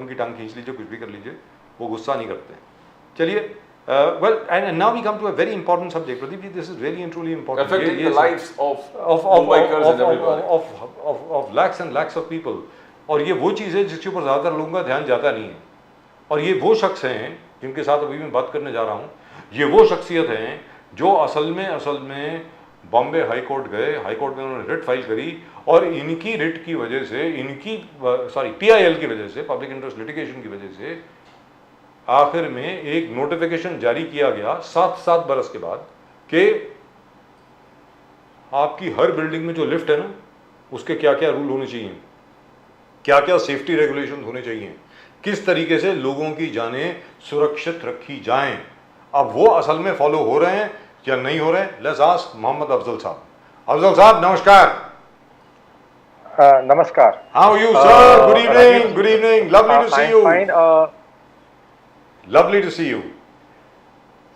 उनकी टांग खींच लीजिए, कुछ भी कर लीजिए, वो गुस्सा नहीं करते। चलिए, well, and now we come to a very important subject. Pradeep ji, this is really and truly important. Affecting the lives of Mumbaikars and everybody. Of lakhs and lakhs of people. और ये वो चीज़ है जिसके ऊपर ज़्यादातर लोगों का ध्यान जाता नहीं है। और ये वो शख्स हैं जिनके साथ अभी मैं बात करने जा रहा हूँ। ये वो शख्सियत हैं जो असल में बॉम्बे हाई कोर्ट गए, हाई कोर्ट में उन्होंने रिट फाइल करी, और इनकी रिट की वजह से, PIL की वजह से, पब्लिक इंटरेस्ट लिटिगेशन की वजह से आखिर में एक नोटिफिकेशन जारी किया गया 7 बरस के बाद कि आपकी हर बिल्डिंग में जो लिफ्ट है ना, उसके क्या क्या रूल होने चाहिए, क्या क्या सेफ्टी रेगुलेशन होने चाहिए, किस तरीके से लोगों की जानें सुरक्षित रखी जाएं। अब वो असल में फॉलो हो रहे हैं या नहीं हो रहे हैं? लेट्स आस्क मोहम्मद अफजल साहब। अफजल साहब नमस्कार। नमस्कार। How are you sir? Good evening. Good evening. Lovely to see you. Lovely to see you.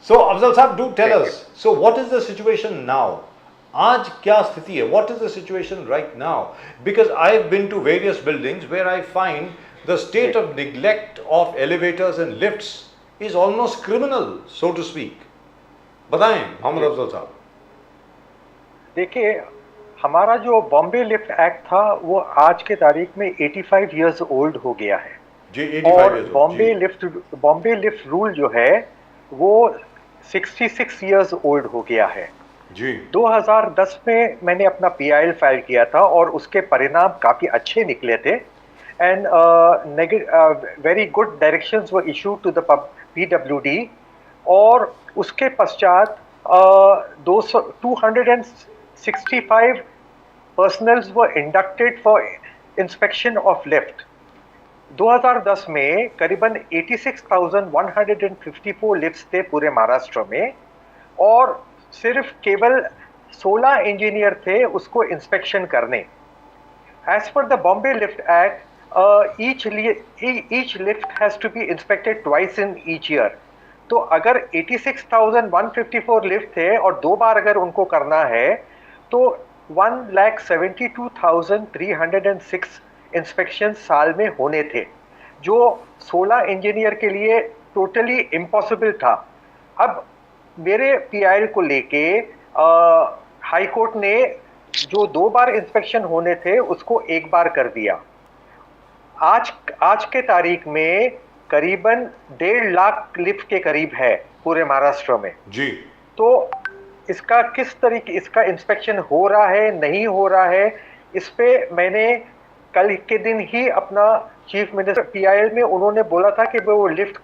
So, Afzal Saab, do tell us, so what is the situation now? आज क्या स्थिति है? What is the situation right now? Because I've been to various buildings where I find the state of neglect of elevators and lifts is almost criminal, so to speak. बताएं मोहम्मद अफजल साहब। देखिए, हमारा जो Bombay lift act था वो आज के तारीख में 85 इयर्स ओल्ड हो गया है जी। 85 और बॉम्बे लिफ्ट रूल जो है वो 66 इयर्स ओल्ड हो गया है जी। 2010 में मैंने अपना PIL फाइल किया था और उसके परिणाम काफ़ी अच्छे निकले थे and very good directions were issued to the PWD और उसके पश्चात 265 personnels were inducted for inspection of lift. 2010 में करीबन 86,154 लिफ्ट्स थे पूरे महाराष्ट्र में और सिर्फ केवल 16 इंजीनियर थे उसको इंस्पेक्शन करने। As per the Bombay lift act, each lift has to be inspected twice in each year. तो अगर 86,154 लिफ्ट थे और 2 बार अगर उनको करना है तो 1,72,306 इंस्पेक्शन साल में होने थे, जो 16 इंजीनियर के लिए टोटली इम्पॉसिबल था। अब मेरे PIL को लेके हाई कोर्ट ने जो 2 बार इंस्पेक्शन होने थे उसको 1 बार कर दिया। आज के तारीख में करीबन 1.5 लाख लिफ्ट के करीब है पूरे महाराष्ट्र में जी। तो इसका किस तरीके इसका इंस्पेक्शन हो रहा है नहीं हो रहा है, इस पे मैंने कल के दिन ही अपना चीफ मिनिस्टर PIL में उन्होंने बोला था कि वो लिफ्ट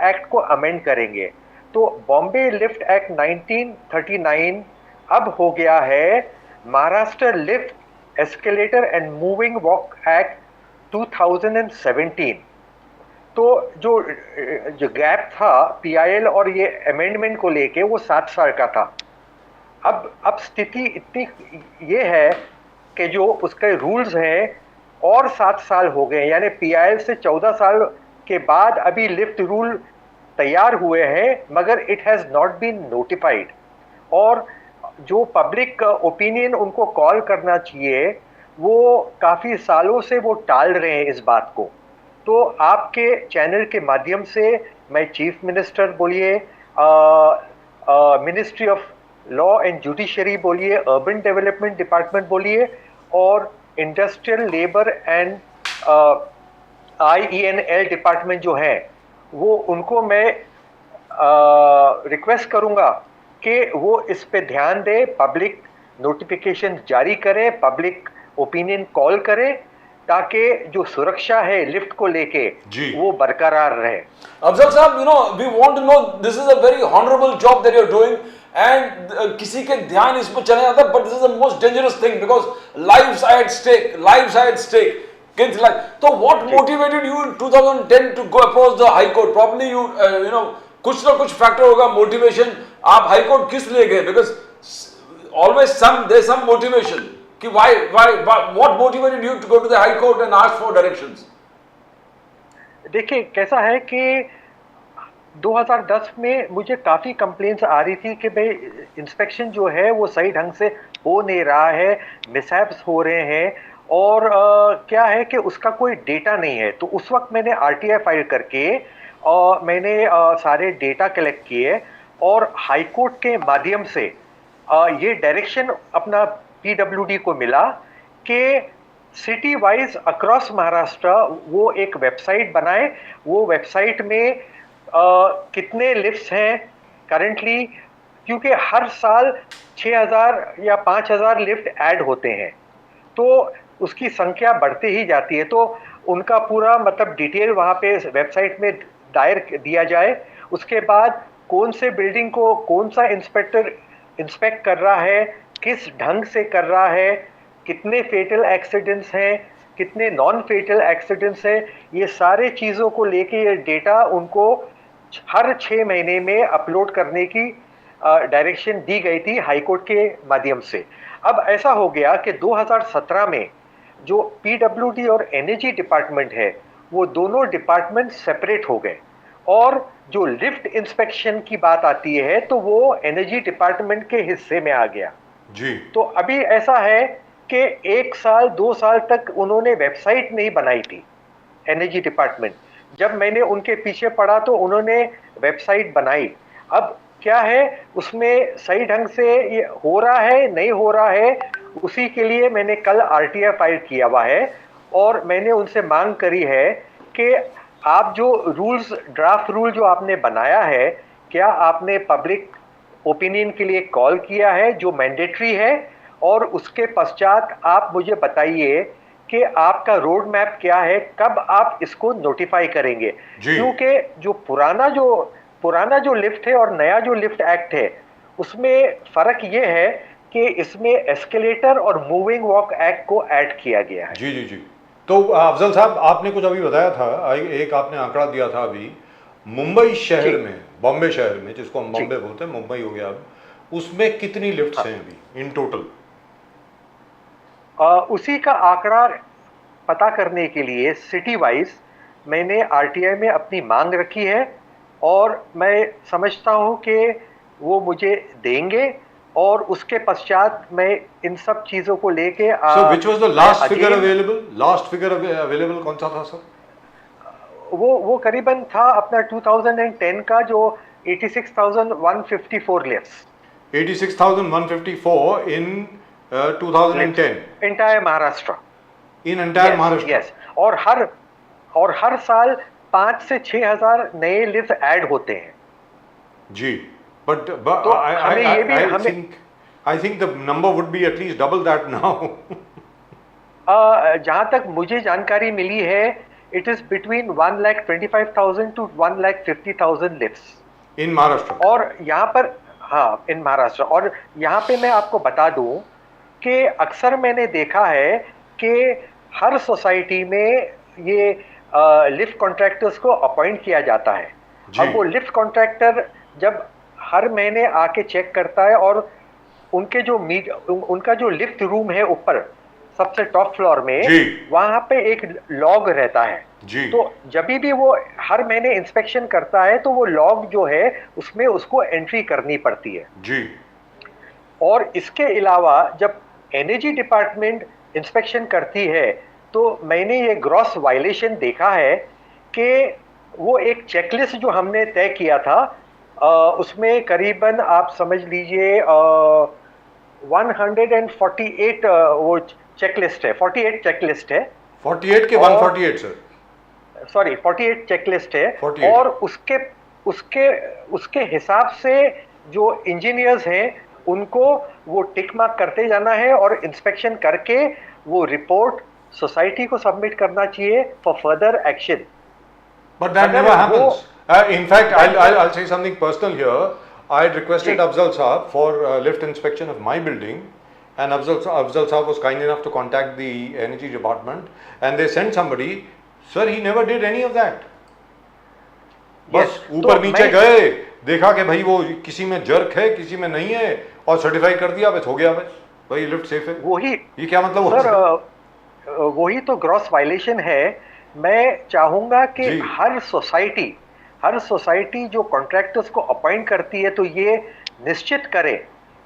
एक्ट को अमेंड करेंगे। तो बॉम्बे लिफ्ट एक्ट 1939 अब हो गया है Maharashtra lift escalator and moving walk act 2017। तो जो गैप था PIL और ये अमेंडमेंट को लेके वो 7 साल का था। अब स्थिति इतनी ये है कि जो उसके रूल्स हैं और 7 साल हो गए, यानी PIL से 14 साल के बाद अभी लिफ्ट रूल तैयार हुए हैं मगर it has not been notified. और जो पब्लिक ओपिनियन उनको कॉल करना चाहिए वो काफ़ी सालों से वो टाल रहे हैं इस बात को। तो आपके चैनल के माध्यम से मैं चीफ मिनिस्टर बोलिए, ministry of law and judiciary बोलिए, अर्बन डेवलपमेंट डिपार्टमेंट बोलिए और industrial labour and IENL department जो है वो उनको मैं रिक्वेस्ट करूंगा कि वो इस पे ध्यान दे, पब्लिक नोटिफिकेशन जारी करें, पब्लिक ओपिनियन कॉल करें ताकि जो सुरक्षा है लिफ्ट को लेके वो बरकरार रहे। अफजल साहब, we want to know, this is a very honorable job that you're doing and किसी के ध्यान इस पर चले जाता है, but this is the most dangerous thing because lives are at stake, kids life. So what motivated you in 2010 to go approach the High Court? Probably you कुछ ना कुछ फैक्टर होगा मोटिवेशन। आप हाई कोर्ट किस लिए गए? Because always there's some motivation. कि what motivated you to go to the High Court and ask for directions? देखिए कैसा है कि 2010 में मुझे काफ़ी कंप्लेंट्स आ रही थी कि भाई इंस्पेक्शन जो है वो सही ढंग से हो नहीं रहा है, मिसहैप्स हो रहे हैं और क्या है कि उसका कोई डेटा नहीं है। तो उस वक्त मैंने आरटीआई फाइल करके मैंने सारे डेटा कलेक्ट किए और हाई कोर्ट के माध्यम से ये डायरेक्शन अपना पीडब्ल्यूडी को मिला कि सिटी वाइज अक्रॉस महाराष्ट्र वो एक वेबसाइट बनाए। वो वेबसाइट में कितने लिफ्ट्स हैं करंटली, क्योंकि हर साल 6000 या 5000 लिफ्ट ऐड होते हैं तो उसकी संख्या बढ़ते ही जाती है। तो उनका पूरा मतलब डिटेल वहाँ पे वेबसाइट में दायर दिया जाए। उसके बाद कौन से बिल्डिंग को कौन सा इंस्पेक्टर इंस्पेक्ट कर रहा है, किस ढंग से कर रहा है, कितने फेटल एक्सीडेंट्स हैं, कितने नॉन फेटल एक्सीडेंट्स हैं, ये सारे चीज़ों को लेके ये डेटा उनको हर 6 महीने में अपलोड करने की डायरेक्शन दी गई थी हाईकोर्ट के माध्यम से। अब ऐसा हो गया कि 2017 में जो पीडब्ल्यूडी और एनर्जी डिपार्टमेंट है वो दोनों डिपार्टमेंट सेपरेट हो गए और जो लिफ्ट इंस्पेक्शन की बात आती है तो वो एनर्जी डिपार्टमेंट के हिस्से में आ गया जी। तो अभी ऐसा है कि 1 साल 2 साल तक उन्होंने वेबसाइट नहीं बनाई थी एनर्जी डिपार्टमेंट। जब मैंने उनके पीछे पड़ा तो उन्होंने वेबसाइट बनाई। अब क्या है उसमें सही ढंग से ये हो रहा है नहीं हो रहा है, उसी के लिए मैंने कल आरटीआई फाइल किया हुआ है और मैंने उनसे मांग करी है कि आप जो रूल्स ड्राफ्ट रूल जो आपने बनाया है, क्या आपने पब्लिक ओपिनियन के लिए कॉल किया है जो मैंडेटरी है, और उसके पश्चात आप मुझे बताइए कि आपका रोड मैप क्या है, कब आप इसको नोटिफाई करेंगे। क्योंकि जो पुराना जो लिफ्ट है और नया जो लिफ्ट एक्ट है उसमें फ़र्क ये है कि इसमें एस्केलेटर और मूविंग वॉक एक्ट को ऐड किया गया है। जी जी जी। तो अफजल साहब आपने कुछ अभी बताया था, एक आपने आंकड़ा दिया था अभी, मुंबई शहर में, बॉम्बे शहर में जिसको हम बॉम्बे बोलते हैं, मुंबई हो गया, अब उसमें कितनी लिफ्ट्स हैं अभी इन टोटल? उसी का आंकड़ा पता करने के लिए सिटी वाइज मैंने आरटीआई में अपनी मांग रखी है और मैं समझता हूं कि वो मुझे देंगे और उसके पश्चात मैं इन सब चीजों को लेके which was the last figure available? Last figure available कौन सा था सर? वो करीबन था अपना 2010 का जो 86,154 lifts. 86,154 in 2010 entire Maharashtra. In entire Maharashtra, yes. और हर साल 5 से 6,000 नए लिफ्ट ऐड होते हैं जी। बट तो I think the number would be at least double that now. जहां तक मुझे जानकारी मिली है it is between 1,25,000 to 1,50,000 lifts in Maharashtra. और यहाँ पर इन महाराष्ट्र। और यहाँ पे मैं आपको बता दूं कि अक्सर मैंने देखा है कि हर सोसाइटी में ये लिफ्ट कॉन्ट्रैक्टर्स को अपॉइंट किया जाता है। अब वो लिफ्ट कॉन्ट्रैक्टर जब हर महीने आके चेक करता है और उनका जो लिफ्ट रूम है ऊपर सबसे टॉप फ्लोर में, वहां पे एक लॉग रहता है जी। तो जब भी वो हर महीने इंस्पेक्शन करता है तो वो लॉग जो है उसमें उसको एंट्री करनी पड़ती है जी। और इसके अलावा जब एनर्जी डिपार्टमेंट इंस्पेक्शन करती है तो मैंने ये ग्रॉस वायलेशन देखा है कि वो एक चेकलिस्ट जो हमने तय किया था उसमें करीबन आप समझ लीजिए 148 वो चेकलिस्ट है, 48 चेकलिस्ट है। 48 के 148 सर, सॉरी 48 चेकलिस्ट है 48। और उसके हिसाब से जो इंजीनियर्स हैं उनको वो टिक मार्क करते जाना है और इंस्पेक्शन करके वो रिपोर्ट सोसाइटी को सबमिट करना चाहिए for further action. But that never happens. In fact, I'll say something personal here. I had requested Afzal Saab for lift inspection of my building, and Afzal Saab was kind enough to contact the energy department, and they sent somebody. Sir, he never did any of that. बस ऊपर नीचे गए, देखा कि भाई वो किसी में जर्क है किसी में नहीं है और सर्टिफाई कर दिया, बस हो गया, बस भाई लिफ्ट सेफ है। वही ये क्या मतलब सर, वही तो ग्रॉस वायलेशन है। मैं चाहूंगा कि हर सोसाइटी जो कॉन्ट्रैक्टर्स को अपॉइंट करती है तो ये निश्चित करे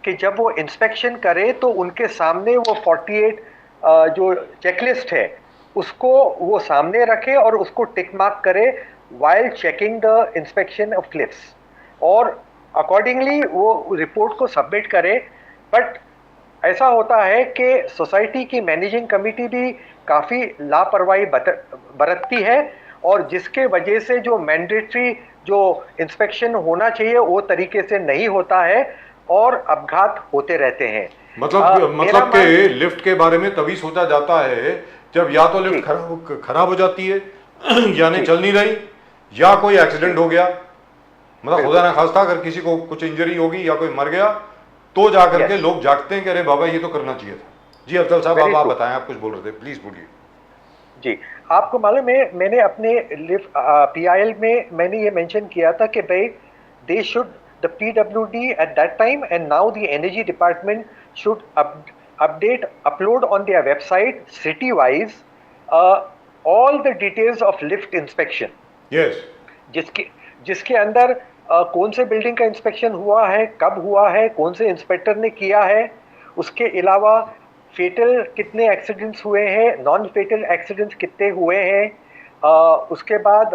कि जब वो इंस्पेक्शन करे तो उनके सामने वो 48 जो चेकलिस्ट है उसको वो सामने रखे और उसको टिक मार्क करे while checking the inspection of lifts, और अकॉर्डिंगली वो रिपोर्ट को सबमिट करे। बट ऐसा होता है कि सोसाइटी की मैनेजिंग कमेटी भी काफ़ी लापरवाही बरतती है, और जिसके वजह से जो मैंडेटरी जो इंस्पेक्शन होना चाहिए वो तरीके से नहीं होता है और अपघात होते रहते हैं। मतलब के लिफ्ट के बारे में तभी सोचा जाता है जब या तो लिफ्ट खराब हो जाती है यानी चल नहीं रही, या कोई एक्सीडेंट हो गया, मतलब खुदा ना खास्ता अगर किसी को कुछ इंजरी होगी या कोई मर गया, तो जाकर के लोग जागते हैं कि अरे बाबा ये तो करना चाहिए था। जी अफजल साहब, आप बताएं, आप कुछ बोल रहे थे, प्लीज बोलिए। जी, आपको मालूम है मैंने अपने PIL में मैंने ये मेंशन किया था कि भाई they should the PWD at that time and now the energy department should upload on their website city wise all the details of lift inspection। yes। जिसके अंदर कौन से बिल्डिंग का इंस्पेक्शन हुआ है, कब हुआ है, कौन से इंस्पेक्टर ने किया है, उसके अलावा फेटल कितने एक्सीडेंट्स हुए हैं, नॉन फेटल एक्सीडेंट्स कितने हुए हैं, उसके बाद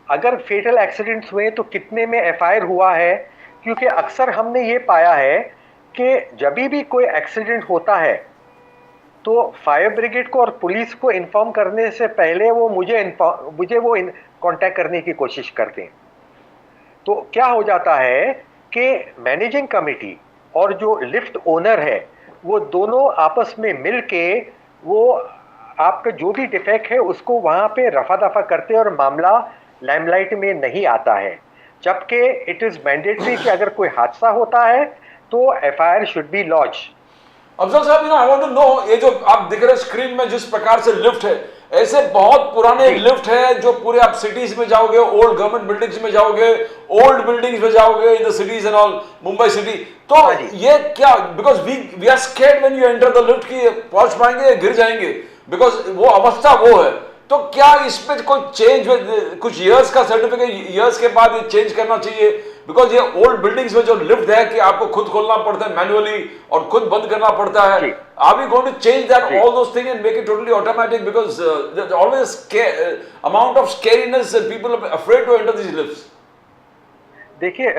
अगर फेटल एक्सीडेंट्स हुए तो कितने में FIR हुआ है। क्योंकि अक्सर हमने ये पाया है कि जब भी कोई एक्सीडेंट होता है तो फायर ब्रिगेड को और पुलिस को इन्फॉर्म करने से पहले वो मुझे वो कांटेक्ट करने की कोशिश करते हैं। तो क्या हो जाता है कि मैनेजिंग कमेटी और जो लिफ्ट ओनर है वो दोनों आपस में मिल के वो आपका जो भी डिफेक्ट है उसको वहाँ पे रफा दफा करते हैं और मामला लाइमलाइट में नहीं आता है। जबकि इट इज़ मैंडेटरी कि अगर कोई हादसा होता है तो FIR should be launch. Afzal साहब, आई वांट टू नो, ये जो आप दिख रहे स्क्रीन में जिस प्रकार से लिफ्ट है, ऐसे बहुत पुराने लिफ्ट है जो पूरे आप सिटीज में जाओगे, ओल्ड गवर्नमेंट बिल्डिंग्स में जाओगे, ओल्ड बिल्डिंग्स में जाओगे in the cities and all, Mumbai city, तो ये क्या, because we are scared when you enter the lift कि पहुंच पाएंगे, गिर जाएंगे, बिकॉज वो अवस्था वो है। तो क्या इस पे कोई चेंज, कुछ इयर्स का सर्टिफिकेट इयर्स के बाद ये चेंज करना चाहिए? बिकॉज ये ओल्ड बिल्डिंग्स में जो लिफ्ट है कि आपको खुद खोलना पड़ता है मैनुअली और खुद बंद करना पड़ता है, are we going to change that all those things and make it totally automatic? Because there is always amount of scariness and people are afraid to enter this lifts. देखिए,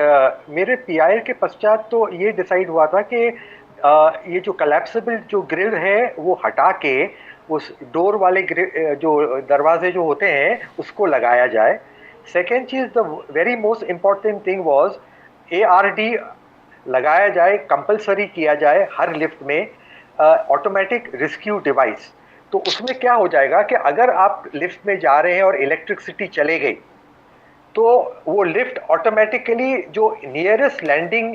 मेरे PIL के पश्चात तो ये डिसाइड हुआ था कि ये जो कोलैप्सिबल जो ग्रिल है वो हटा के उस डोर वाले जो दरवाजे जो होते हैं उसको लगाया जाए। Second cheese, the very most important thing was ARD लगाया जाए, कंपलसरी किया जाए हर लिफ्ट में, ऑटोमेटिक रेस्क्यू डिवाइस। तो उसमें क्या हो जाएगा कि अगर आप लिफ्ट में जा रहे हैं और इलेक्ट्रिसिटी चले गई तो वो लिफ्ट ऑटोमेटिकली जो नियरेस्ट लैंडिंग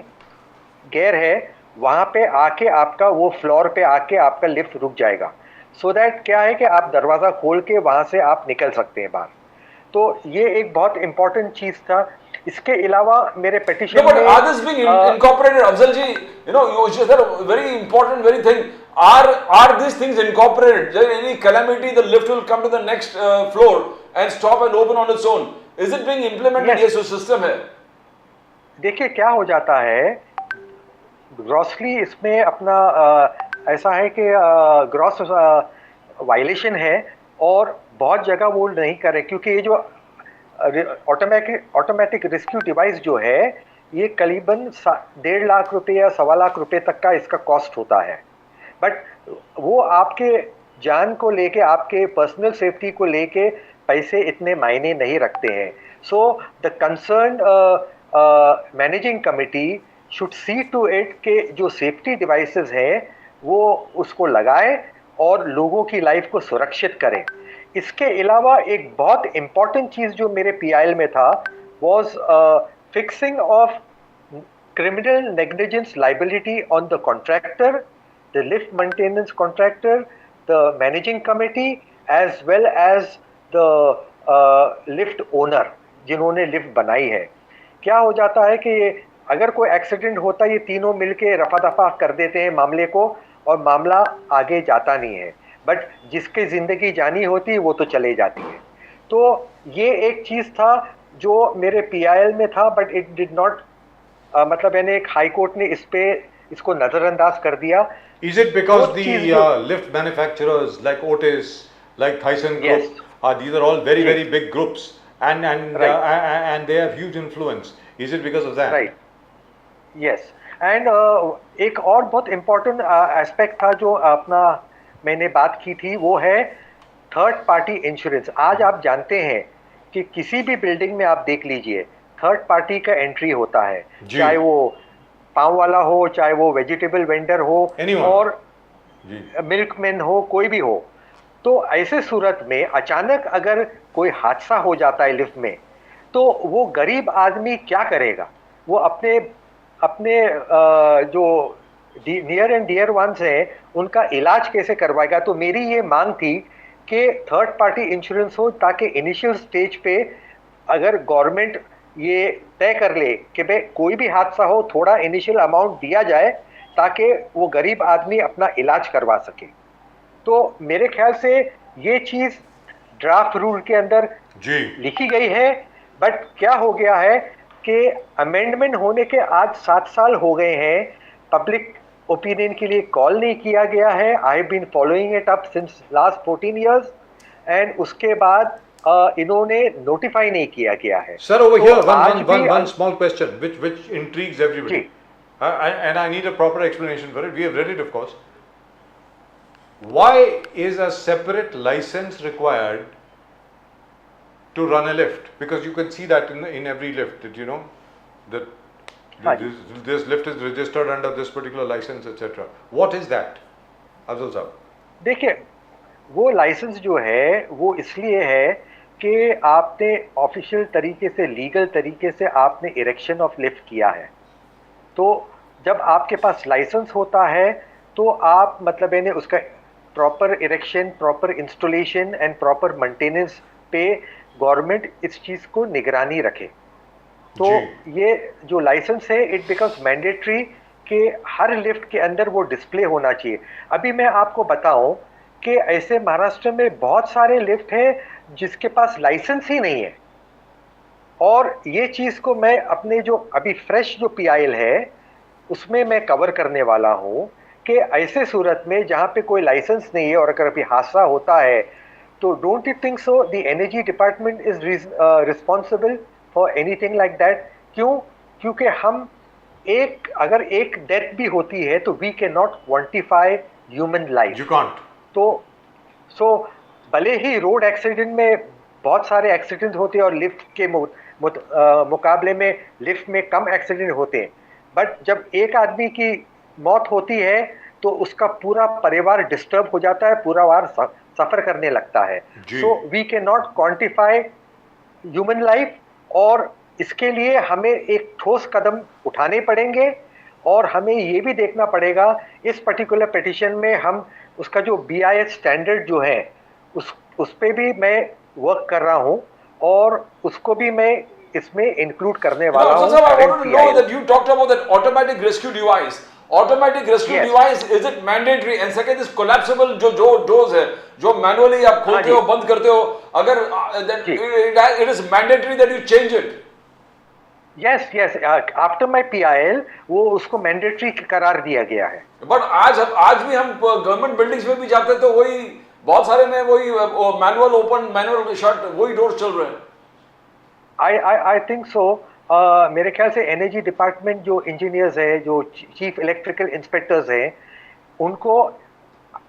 गियर है वहाँ पे आके आपका वो फ्लोर पे आके आपका लिफ्ट रुक जाएगा। सो दैट क्या है कि आप दरवाज़ा खोल के वहाँ से आप निकल सकते हैं बाहर। तो ये एक बहुत इंपॉर्टेंट चीज़ था। इसके अलावा मेरे पेटिशन में are this being incorporated, Afzal ji, you know, you said a very important very thing, are these things incorporated? There any calamity, the lift will come to the next floor and stop and open on its own. Is it being implemented? Yes. ये जो system है, देखिए क्या हो जाता है, grossly इसमें अपना ऐसा है कि ग्रॉस वायलेशन है और बहुत जगह वो नहीं करे, क्योंकि ये जो ऑटोमेटिक रेस्क्यू डिवाइस जो है ये करीबन 1.5 लाख रुपए या 1.25 लाख रुपए तक का इसका कॉस्ट होता है। बट वो आपके जान को लेके, आपके पर्सनल सेफ्टी को लेके पैसे इतने मायने नहीं रखते हैं। So the concern managing committee should see to it के जो सेफ्टी डिवाइसेस हैं वो उसको लगाए और लोगों की लाइफ को सुरक्षित करें। इसके अलावा एक बहुत इम्पॉर्टेंट चीज़ जो मेरे PIL में था was fixing of criminal negligence liability on the contractor, the lift maintenance contractor, the managing committee as well as the lift owner जिन्होंने लिफ्ट बनाई है। क्या हो जाता है कि अगर कोई एक्सीडेंट होता है ये तीनों मिलके रफा दफा कर देते हैं मामले को और मामला आगे जाता नहीं है, बट जिसकी ज़िंदगी जानी होती है वो तो चले जाती है। तो ये एक चीज़ था जो मेरे PIL में था, बट इट डिड नॉट मतलब यानी एक हाई कोर्ट ने इस पे इसको नजरअंदाज कर दिया। Is it because वो the चीज जो lift manufacturers like Otis, like Thyssen Yes. Group, these are all very जी, very big groups, right, and they have huge influence. Is it because of that? right, yes and एक और बहुत important aspect था जो अपना मैंने बात की थी, वो है थर्ड पार्टी इंश्योरेंस। आज आप जानते हैं कि किसी भी बिल्डिंग में आप देख लीजिए थर्ड पार्टी का एंट्री होता है, जी। चाहे वो पाव वाला हो, चाहे वो वेजिटेबल वेंडर हो, Anyone. और जी। मिल्कमैन हो, कोई भी हो। तो ऐसे सूरत में अचानक अगर कोई हादसा हो जाता है लिफ्ट में, तो वो गरीब आदमी क्या करेगा? वो अपने अपने जो नियर एंड डियर वंस हैं उनका इलाज कैसे करवाएगा? तो मेरी ये मांग थी कि थर्ड पार्टी इंश्योरेंस हो, ताकि इनिशियल स्टेज पे अगर गवर्नमेंट ये तय कर ले कि भाई कोई भी हादसा हो थोड़ा इनिशियल अमाउंट दिया जाए ताकि वो गरीब आदमी अपना इलाज करवा सके। तो मेरे ख्याल से ये चीज़ ड्राफ्ट रूल के अंदर जी। लिखी गई है, बट क्या हो गया है कि अमेंडमेंट होने के आज 7 साल हो गए हैं, पब्लिक ओपिनियन के लिए कॉल नहीं किया गया है। I have been following it up since last 14 years एंड उसके बाद इन्होंने नोटिफाई नहीं किया गया है। Sir, over तो here, आज one भी one small question which intrigues everybody, ji. and I need a proper explanation for it. We have read it, of course. Why is a separate license required to run a lift? Because you can see that in every lift, that you know that हाँ जी। this lift is registered under this particular license, etc. What is that, Afzal Sahab? देखिए, वो licence जो है वो इसलिए है कि आपने ऑफिशियल तरीके से, लीगल तरीके से आपने इरेक्शन ऑफ लिफ्ट किया है। तो जब आपके पास लाइसेंस होता है तो आप मतलब यानी उसका proper erection, proper installation and proper maintenance पे गवर्नमेंट इस चीज़ को निगरानी रखे। तो ये जो लाइसेंस है इट बिकम्स मैंडेटरी कि हर लिफ्ट के अंदर वो डिस्प्ले होना चाहिए। अभी मैं आपको बताऊं कि ऐसे महाराष्ट्र में बहुत सारे लिफ्ट हैं जिसके पास लाइसेंस ही नहीं है, और ये चीज़ को मैं अपने जो अभी फ्रेश जो PIL है उसमें मैं कवर करने वाला हूँ कि ऐसे सूरत में जहाँ पे कोई लाइसेंस नहीं है और अगर अभी हादसा होता है तो don't you think so the energy department is responsible for anything like that? क्यों? क्योंकि हम अगर एक डेथ भी होती है तो we can not quantify human life. You can't. तो भले ही रोड एक्सीडेंट में बहुत सारे एक्सीडेंट होते हैं और लिफ्ट के मुकाबले में लिफ्ट में कम एक्सीडेंट होते हैं, बट जब एक आदमी की मौत होती है तो उसका पूरा परिवार डिस्टर्ब हो जाता है, पूरा परिवार सफ़र करने लगता है। So we can not quantify human life, और इसके लिए हमें एक ठोस कदम उठाने पड़ेंगे और हमें ये भी देखना पड़ेगा इस पर्टिकुलर पिटिशन में हम उसका जो BIS स्टैंडर्ड जो है उस पे भी मैं वर्क कर रहा हूँ और उसको भी मैं इसमें इंक्लूड करने वाला हूँ। I want to know that you talked about that automatic rescue device. Automatic rescue Yes. device, is it mandatory? And second is collapsible जो doors है, जो manually आप खोलते हो, बंद करते हो, अगर then it is mandatory that you change it. Yes after my PIL वो उसको मैंडेटरी करार दिया गया है। बट आज भी हम गवर्नमेंट बिल्डिंग्स में भी जाते हैं तो वही बहुत सारे में वही मैनुअल ओपन मैनुअल शट वही डोर चल रहे हैं। I think so. मेरे ख्याल से एनर्जी डिपार्टमेंट जो इंजीनियर्स है, जो चीफ इलेक्ट्रिकल इंस्पेक्टर्स हैं, उनको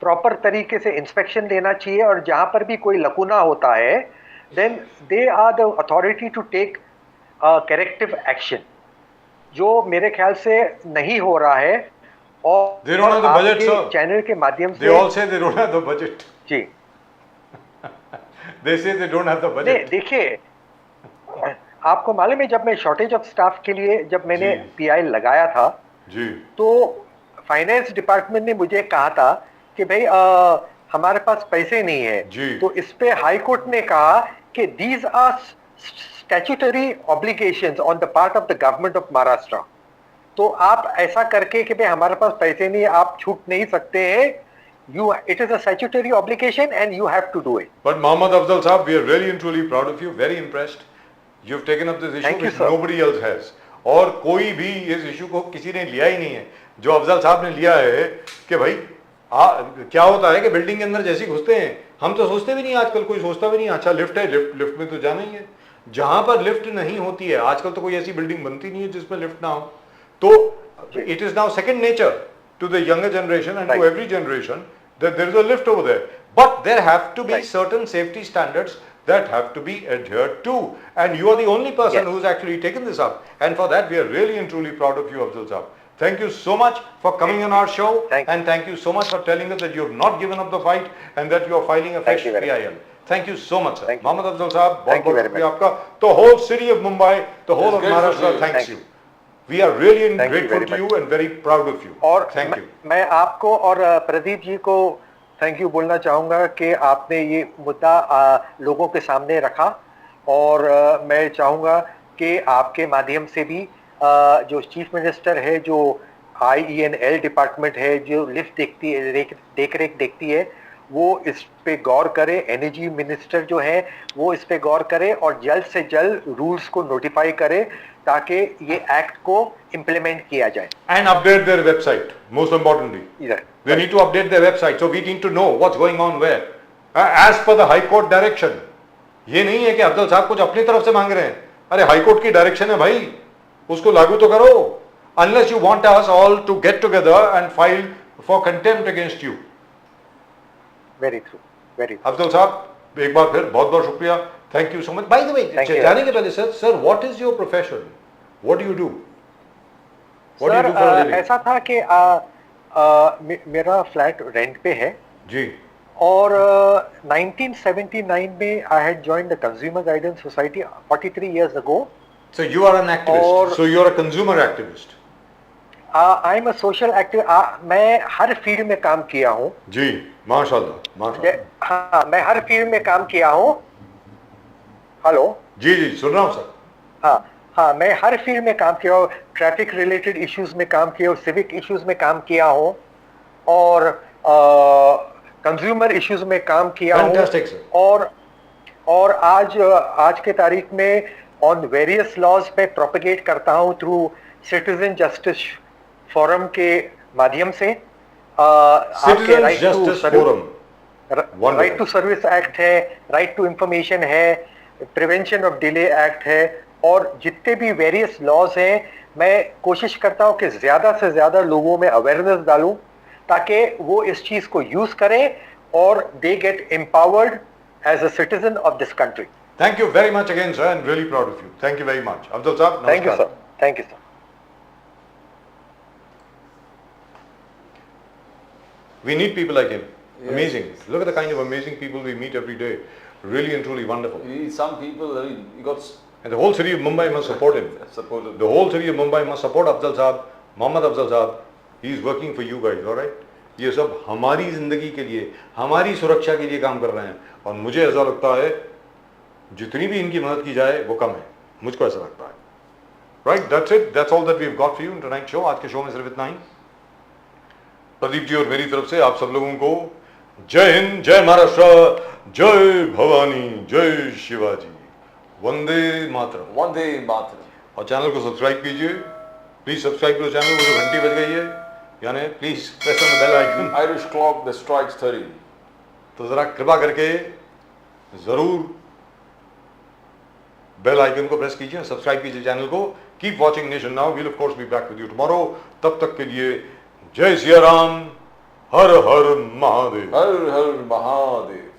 प्रॉपर तरीके से इंस्पेक्शन लेना चाहिए और जहाँ पर भी कोई लकूना होता है then they are the authority to take corrective action, जो मेरे ख्याल से नहीं हो रहा है। और आपके चैनल के माध्यम से they all say they don't have the budget. Ji they say they don't have the budget. देखिए, आपको मालूम है जब मैं शॉर्टेज ऑफ स्टाफ के लिए जब मैंने PIL लगाया था जी, तो फाइनेंस डिपार्टमेंट ने मुझे कहा था कि भाई हमारे पास पैसे नहीं है जी। तो इस पे हाई कोर्ट ने कहा कि these are statutory obligations on the part of the government of Maharashtra. तो आप ऐसा करके कि भाई हमारे पास पैसे नहीं, आप छूट नहीं सकते हैं। It is a statutory obligation and you have to do it. But Mohammad Afzal Sahab, we are really and truly proud of you, very impressed. You have taken up this issue Thank you, which sir. nobody else has. और कोई भी इस issue को किसी ने लिया ही नहीं है। जो अफजल साहब ने लिया है कि भाई क्या होता है कि बिल्डिंग के अंदर जैसे ही घुसते हैं, हम तो सोचते भी नहीं, आजकल कोई सोचता भी नहीं, अच्छा लिफ्ट है, लिफ्ट में तो जाना ही है। जहां पर लिफ्ट नहीं होती है, आजकल तो कोई ऐसी बिल्डिंग बनती नहीं है जिसमें लिफ्ट ना हो, तो it is now second nature to the younger generation and to every generation that there is a lift over there, but there have to be certain safety standards that have to be adhered to, and you are the only person who's actually taken this up, and for that we are really and truly proud of you, Afzal Sahab. Thank you so much for coming on our show, and thank you so much for telling us that you have not given up the fight and that you are filing a fresh PIL. Thank you so much, sir. Mohammad Afzal Sahab, बहुत बहुत शुक्रिया आपका. The whole city of Mumbai, the whole of Maharashtra thanks you. We are really grateful to you and very proud of you. और thank you. मैं आपको और प्रदीप जी को thank you बोलना चाहूँगा कि आपने ये मुद्दा लोगों के सामने रखा, और मैं चाहूँगा कि आपके माध्यम से भी जो चीफ मिनिस्टर है, जो IENL डिपार्टमेंट है, जो लिफ्ट देखती है, देख रेख देखती है, वो इस पे गौर करे। एनर्जी मिनिस्टर जो है वो इस पे गौर करे और जल्द से जल्द रूल्स को नोटिफाई करे ताकि ये एक्ट को इम्प्लीमेंट किया जाए। And update their website, most importantly. They need to update their website, so we need to know what's going on where. As per the High Court direction. ये नहीं है कि अफजल साहब कुछ अपनी तरफ से मांग रहे हैं, अरे हाई कोर्ट की डायरेक्शन है भाई, उसको लागू तो करो, unless you want us all to get together and file for contempt against you. Very true, very true. Afzal साहब एक बार फिर बहुत बहुत शुक्रिया, thank you so much. By the way, जाने के पहले sir what is your profession, what do you do, what do you do for a living? ऐसा था कि मेरा फ्लैट रेंट पे है जी, और 1979 में I had joined the consumer guidance society 43 years ago. So you are an activist, so you are a consumer activist. I am a social active. मैं हर फील्ड में काम किया हूँ जी, माशाल्लाह माशाल्लाह। हाँ, मैं हर फील्ड में काम किया हूँ। हेलो जी जी, सुन रहा हूँ सर। हाँ, मैं हर फील्ड में काम किया हूँ, ट्रैफिक रिलेटेड इश्यूज में काम किया हूँ, सिविक इश्यूज में काम किया हूँ, और कंज्यूमर इश्यूज में काम किया हूँ, और आज के तारीख में ऑन वेरियस लॉज में प्रोपेगेट करता हूँ थ्रू सिटीजन जस्टिस फोरम के माध्यम से। आपके राइट टू सर्विस एक्ट है, राइट टू इंफॉर्मेशन है, प्रिवेंशन ऑफ डिले एक्ट है, और जितने भी वेरियस लॉज हैं, मैं कोशिश करता हूं कि ज़्यादा से ज़्यादा लोगों में अवेयरनेस डालूं ताकि वो इस चीज़ को यूज़ करें और they get empowered as a citizen of this country. Thank you very much again sir, and really proud of you. Thank you very much Afzal साहब। Thank you sir, thank you sir. We need people like him. Yes. Amazing. Look at the kind of amazing people we meet every day. Really and truly wonderful. Some people, I mean, you got... And the whole city of Mumbai must support him. The whole city of Mumbai must support Afzal Sahab, Mohammad Afzal Sahab. He is working for you guys, all right? ये सब हमारी जिंदगी के लिए, हमारी सुरक्षा के लिए काम कर रहे हैं, और मुझे ऐसा लगता है जितनी भी इनकी मदद की जाए वो कम है, मुझको ऐसा लगता है। Right, that's it. That's all that we've got for you in tonight's show. आज के शो में सिर्फ इतना ही। प्रदीप जी और मेरी तरफ से आप सब लोगों को जय हिंद, जय महाराष्ट्र, जय भवानी, जय शिवाजी, वंदे मातरम। वंदे मातरम। और चैनल को सब्सक्राइब कीजिए, प्लीज सब्सक्राइब करो चैनल को, जो घंटी बज गई है, यानी please press on the bell icon. Irish clock the strikes 30। तो जरा कृपा करके जरूर बेल आइकन को प्रेस कीजिए, सब्सक्राइब कीजिए चैनल को। Keep watching Nation Now, we'll of course be back with you tomorrow. तब तक के लिए जय सिया राम, हर हर महादेव। हर हर महादेव।